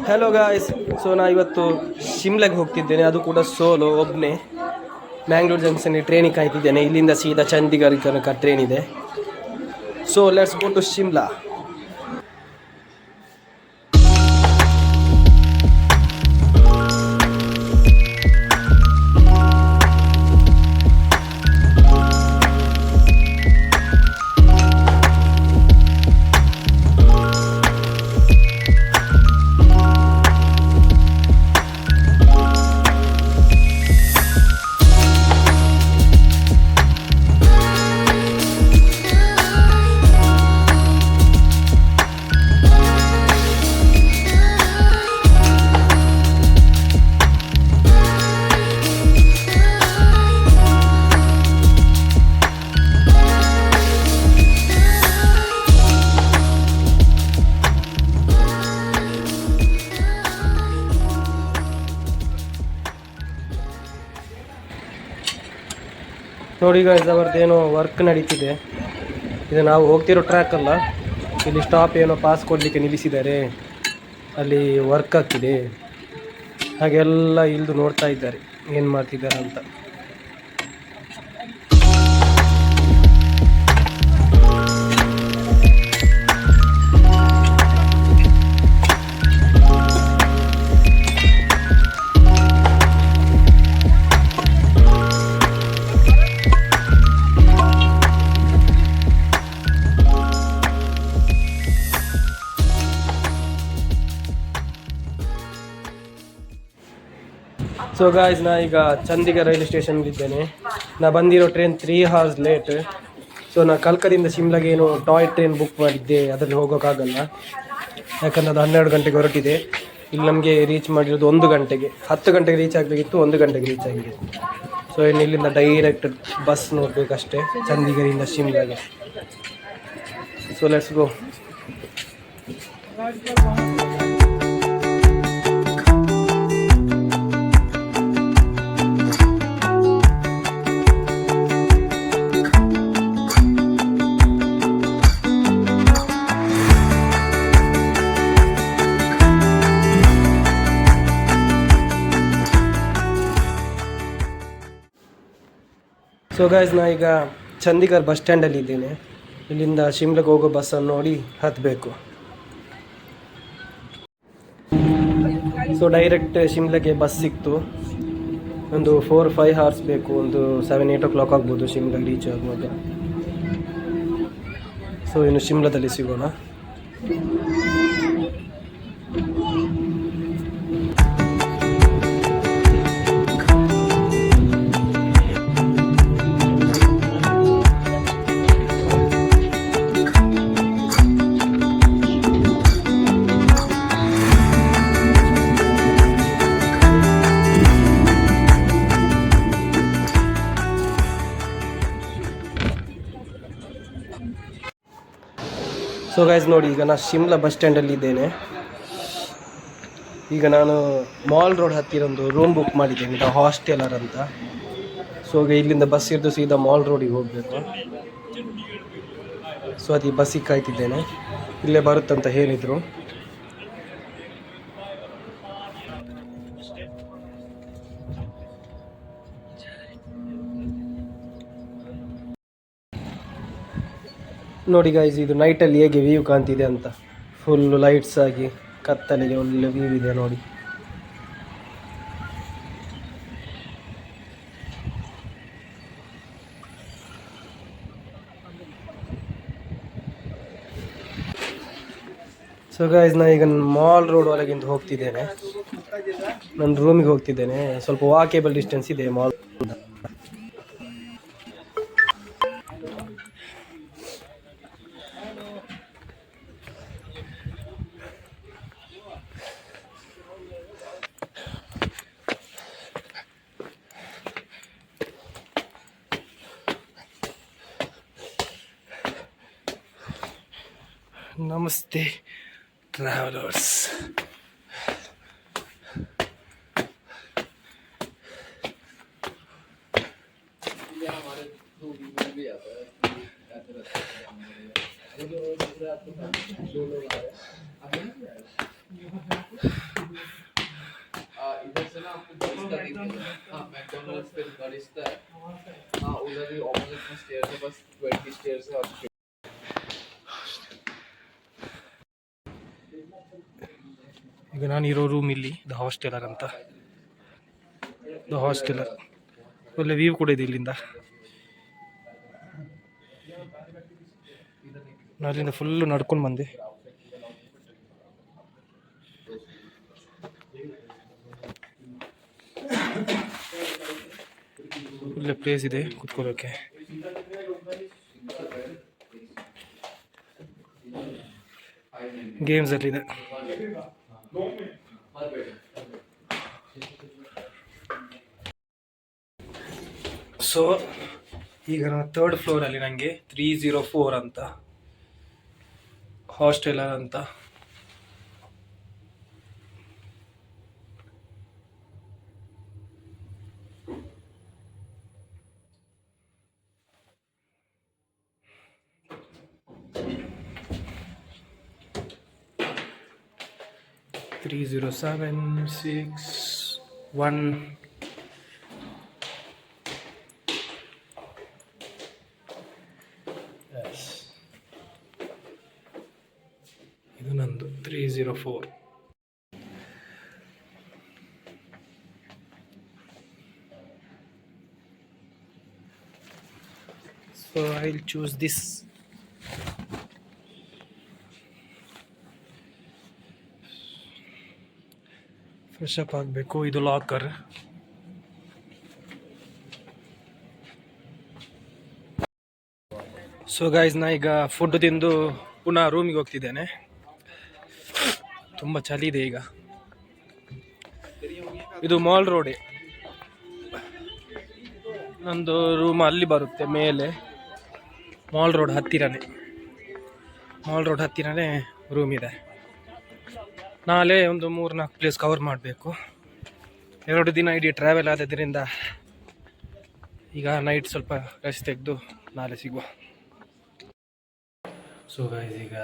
Hello guys, so ನಾ ಇವತ್ತು ಶಿಮ್ಲಾಗೆ ಹೋಗ್ತಿದ್ದೇನೆ, ಅದು ಕೂಡ ಸೋಲೋ ಒಬ್ಬನೇ. ಮ್ಯಾಂಗ್ಳೂರ್ ಜಂಕ್ಷನ್ ಟ್ರೈನಿಗೆ ಕಾಯ್ತಿದ್ದೇನೆ. ಇಲ್ಲಿಂದ ಸೀದಾ ಚಂಡೀಗಢ ತನಕ ಟ್ರೈನ್ ಇದೆ. So let's go to Shimla. ನೋಡಿ ಗಾಯ್ಸ್, ಅವ್ರದ್ದೇನೋ ವರ್ಕ್ ನಡೀತಿದೆ. ಇದು ನಾವು ಹೋಗ್ತಿರೋ ಟ್ರ್ಯಾಕ್ ಅಲ್ಲ. ಇಲ್ಲಿ ಸ್ಟಾಪ್ ಏನೋ ಪಾಸ್ ಕೊಡಲಿಕ್ಕೆ ನಿಲ್ಲಿಸಿದ್ದಾರೆ. ಅಲ್ಲಿ ವರ್ಕ್ ಆಗ್ತಿದೆ. ಹಾಗೆಲ್ಲ ಇಳಿದು ನೋಡ್ತಾ ಇದ್ದಾರೆ ಏನು ಮಾಡ್ತಿದ್ದಾರೆ ಅಂತ. ಸೊ ಗಾಯ್ಸ್, ನಾ ಈಗ ಚಂಡೀಗಢ ರೈಲ್ವೆ ಸ್ಟೇಷನ್ಲಿದ್ದೇನೆ. ನಾ ಬಂದಿರೋ ಟ್ರೈನ್ 3 hours ಲೇಟ್. ಸೊ ನಾ ಕಲ್ಕದಿಂದ ಶಿಮ್ಲಾಗೆ ಏನು ಟಾಯ್ ಟ್ರೈನ್ ಬುಕ್ ಮಾಡಿದ್ದೆ, ಅದರಲ್ಲಿ ಹೋಗೋಕ್ಕಾಗಲ್ಲ. ಯಾಕಂದರೆ ಅದು 12 ಗಂಟೆಗೆ ಹೊರಟಿದೆ. ಇಲ್ಲಿ ನಮಗೆ ರೀಚ್ ಮಾಡಿರೋದು 1 ಗಂಟೆಗೆ. 10 ಗಂಟೆಗೆ ರೀಚ್ ಆಗಬೇಕಿತ್ತು, 1 ಗಂಟೆಗೆ ರೀಚ್ ಆಗಿದೆ. ಸೊ ಇನ್ನು ಇಲ್ಲಿಂದ ಡೈರೆಕ್ಟ್ ಬಸ್ ನೋಡಬೇಕಷ್ಟೇ ಚಂಡೀಗಢದಿಂದ ಶಿಮ್ಲಾಗೆ. So let's go. So guys, ನಾ ಈಗ ಚಂಡೀಗಢ ಬಸ್ ಸ್ಟ್ಯಾಂಡಲ್ಲಿ ಇದ್ದೇನೆ. ಇಲ್ಲಿಂದ ಶಿಮ್ಲಾಗೆ ಹೋಗೋ ಬಸ್ಸನ್ನು ನೋಡಿ ಹತ್ತಬೇಕು. ಸೊ ಡೈರೆಕ್ಟ್ ಶಿಮ್ಲಾಗೆ ಬಸ್ ಸಿಕ್ತು. ಒಂದು 4-5 hours ಬೇಕು. ಒಂದು 7-8 o'clock ಆಗ್ಬೋದು ಶಿಮ್ಲಾಗೆ ರೀಚ್ ಆಗುವಾಗ. ಸೊ ಇನ್ನು ಶಿಮ್ಲಾದಲ್ಲಿ ಸಿಗೋಣ. ಸೊ ಗೈಸ್ ನೋಡಿ, ಈಗ ನಾನು ಶಿಮ್ಲಾ ಬಸ್ ಸ್ಟ್ಯಾಂಡಲ್ಲಿ ಇದ್ದೇನೆ. ಈಗ ನಾನು ಮಾಲ್ ರೋಡ್ ಹತ್ತಿರ ಒಂದು ರೂಮ್ ಬುಕ್ ಮಾಡಿದ್ದೇನೆ, ದ ಹಾಸ್ಟೆಲರ್ ಅಂತ. ಸೊ ಈಗ ಇಲ್ಲಿಂದ ಬಸ್ ಇದ್ದು ಸೀದಾ ಮಾಲ್ ರೋಡಿಗೆ ಹೋಗಬೇಕು. ಸೊ ಅದು ಈ ಬಸ್ಸಿಗೆ ಕಾಯ್ತಿದ್ದೇನೆ. ಇಲ್ಲೇ ಬರುತ್ತಂತ ಹೇಳಿದರು. ನೋಡಿ ಗೈಸ್, ಇದು ನೈಟಲ್ಲಿ ಹೇಗೆ ವ್ಯೂ ಕಾಣ್ತಿದೆ ಅಂತ. ಫುಲ್ ಲೈಟ್ಸ್ ಆಗಿ ಕತ್ತಲೆಗೆ ಒಳ್ಳೆ ವ್ಯೂ ಇದೆ ನೋಡಿ. ಸೊ ಗೈಸ್, ನಾನು ಈಗ ಮಾಲ್ ರೋಡ್ ಒಳಗಿಂದ ಹೋಗ್ತಿದ್ದೇನೆ. ನನ್ನ ರೂಮಿಗೆ ಹೋಗ್ತಿದ್ದೇನೆ. ಸ್ವಲ್ಪ ವಾಕೇಬಲ್ ಡಿಸ್ಟೆನ್ಸ್ ಇದೆ ಮಾಲ್. ನಮಸ್ತೆ ಟ್ರಾವೆಲರ್ಸ್. हाँ मैकडॉनल्ड्स फिर गाड़ीस्ता है हाँ उधर भी ऑपोजिट में स्टेयर्स है बस 20 स्टेयर्स है और ಈಗ ನಾನಿರೋ ರೂಮ್ ಇಲ್ಲಿ ದ ಹಾಸ್ಟೆಲರ್ ಅಂತ. ದ ಹಾಸ್ಟೆಲರ್ ಒಳ್ಳೆ ವ್ಯೂ ಕೂಡ ಇದೆ ಇಲ್ಲಿಂದ. ನಾನು ಅಲ್ಲಿಂದ ಫುಲ್ಲು ನಡ್ಕೊಂಡು ಬಂದೆ. ಒಳ್ಳೆ ಪ್ಲೇಸ್ ಇದೆ ಕೂತ್ಕೊಳ್ಳೋಕೆ. ಗೇಮ್ಸ್ ಅಲ್ಲಿದೆ. ಸೊ ಈಗ ನಾನು 3rd ಫ್ಲೋರಲ್ಲಿ ನನಗೆ 304 ಅಂತ ಹಾಸ್ಟೆಲರ್ ಅಂತ. Three 0761 yes. ಇದು ನಂದು 304. So I'll choose this. Fresh up ಆಗಬೇಕು. ಇದು ಲಾಕರ್. ಸೊ ಗೈಸ್ ನಾ ಈಗ ಫುಡ್ ತಿಂದು ಪುನಃ ರೂಮಿಗೆ ಹೋಗ್ತಿದ್ದೇನೆ. ತುಂಬ ಚಳಿ ಇದೆ ಈಗ. ಇದು ಮಾಲ್ ರೋಡೇ. ನಂದು ರೂಮ್ ಅಲ್ಲಿ ಬರುತ್ತೆ ಮೇಲೆ. ಮಾಲ್ ರೋಡ್ ಹತ್ತಿರನೇ ರೂಮ್ ಇದೆ. ನಾಳೆ ಒಂದು 3-4 ಪ್ಲೇಸ್ ಕವರ್ ಮಾಡಬೇಕು. 2 ದಿನ ಇಡೀ ಟ್ರಾವೆಲ್ ಆದದ್ರಿಂದ ಈಗ ನೈಟ್ ಸ್ವಲ್ಪ ರೆಸ್ಟ್ ತೆಗೆದು ನಾಳೆ ಸಿಗುವ. ಸೊ ಗೈಸ್ ಈಗ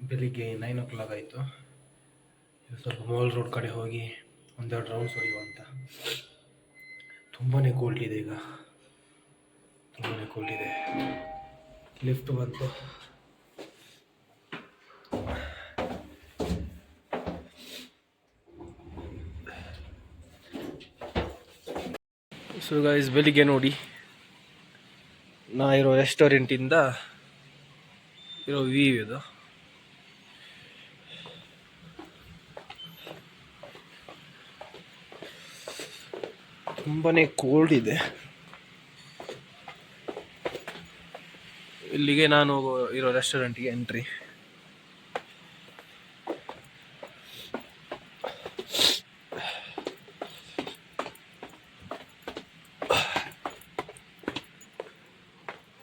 ಬೆಳಿಗ್ಗೆ 9 o'clock ಆಯಿತು. ಈಗ ಸ್ವಲ್ಪ ಮಾಲ್ ರೋಡ್ ಕಡೆ ಹೋಗಿ 1-2 ರೌಂಡ್ಸ್ ಹೊಡೆಯುವ ಅಂತ. ತುಂಬಾ ಕೋಲ್ಡ್ ಇದೆ ಈಗ. ಲಿಫ್ಟ್ ಬಂತು. ಸೊ ಗೈಸ್ ಬೆಳಿಗ್ಗೆ ನೋಡಿ ನಾ ಇರೋ ರೆಸ್ಟೋರೆಂಟಿಂದ ಇರೋ ವ್ಯೂ ಇದು. ತುಂಬಾ ಕೋಲ್ಡ್ ಇದೆ. ಇಲ್ಲಿಗೆ ನಾನು ಇರೋ ರೆಸ್ಟೋರೆಂಟ್ಗೆ ಎಂಟ್ರಿ.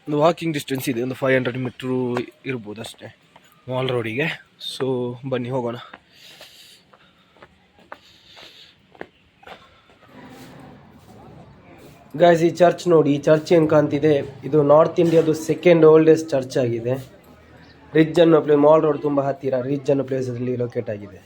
ಒಂದು ವಾಕಿಂಗ್ ಡಿಸ್ಟೆನ್ಸ್ ಇದೆ. ಒಂದು 500 ಮೀಟ್ರು ಇರ್ಬೋದು ಅಷ್ಟೇ ಮಾಲ್ ರೋಡಿಗೆ. ಸೊ ಬನ್ನಿ ಹೋಗೋಣ. ಗಾಯ್ಸ್ ಈ ಚರ್ಚ್ ನೋಡಿ. ಈ ಚರ್ಚ್ ಏನು ಕಾಣ್ತಿದೆ, ಇದು ನಾರ್ತ್ ಇಂಡಿಯಾದು 2nd ಓಲ್ಡೆಸ್ಟ್ ಚರ್ಚ್ ಆಗಿದೆ. ರಿಜ್ ಅನ್ನೋ ಮಾಲ್ ರೋಡ್ ತುಂಬ ಹತ್ತಿರ ರಿಜ್ ಅನ್ನೋ ಪ್ಲೇಸಲ್ಲಿ ಲೊಕೇಟ್ ಆಗಿದೆ.